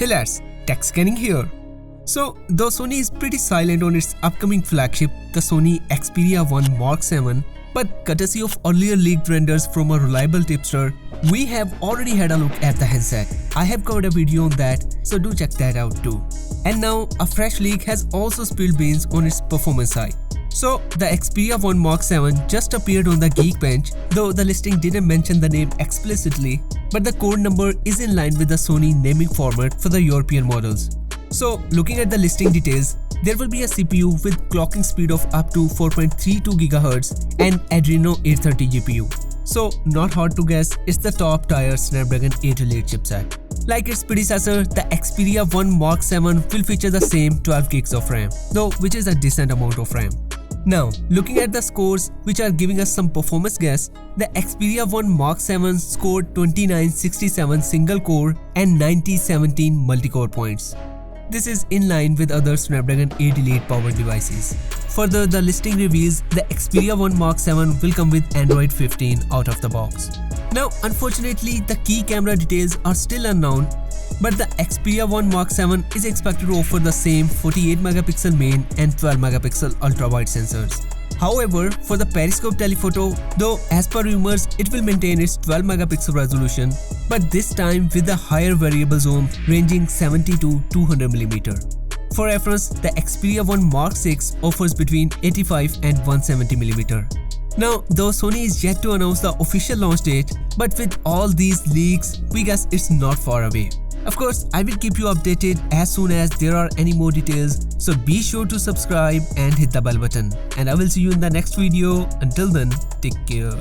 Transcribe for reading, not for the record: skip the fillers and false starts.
Hey lads, TechScanning here. So, though Sony is pretty silent on its upcoming flagship, the Sony Xperia 1 Mark 7, but courtesy of earlier leaked renders from a reliable tipster, we have already had a look at the handset. I have covered a video on that, so do check that out too. And now, a fresh leak has also spilled beans on its performance side. So, the Xperia 1 Mark 7 just appeared on the Geekbench, though the listing didn't mention the name explicitly, but the code number is in line with the Sony naming format for the European models. So, looking at the listing details, there will be a CPU with clocking speed of up to 4.32 GHz and Adreno 830 GPU. So, not hard to guess, it's the top tier Snapdragon 8 Elite chipset. Like its predecessor, the Xperia 1 Mark 7 will feature the same 12 gigs of RAM, though which is a decent amount of RAM. Now, looking at the scores which are giving us some performance guess, the Xperia 1 Mark 7 scored 2967 single core and 9017 multi-core points. This is in line with other Snapdragon 8 Elite powered devices. Further, the listing reveals the Xperia 1 Mark 7 will come with Android 15 out of the box. Now, unfortunately, the key camera details are still unknown, but the Xperia 1 Mark 7 is expected to offer the same 48 megapixel main and 12 megapixel ultra-wide sensors. However, for the periscope telephoto, though as per rumors it will maintain its 12 megapixel resolution, but this time with a higher variable zoom ranging 70 to 200 mm. For reference, the Xperia 1 Mark 6 offers between 85 and 170 mm. Now, though Sony is yet to announce the official launch date, but with all these leaks, we guess it's not far away. Of course, I will keep you updated as soon as there are any more details, so be sure to subscribe and hit the bell button. And I will see you in the next video. Until then, take care.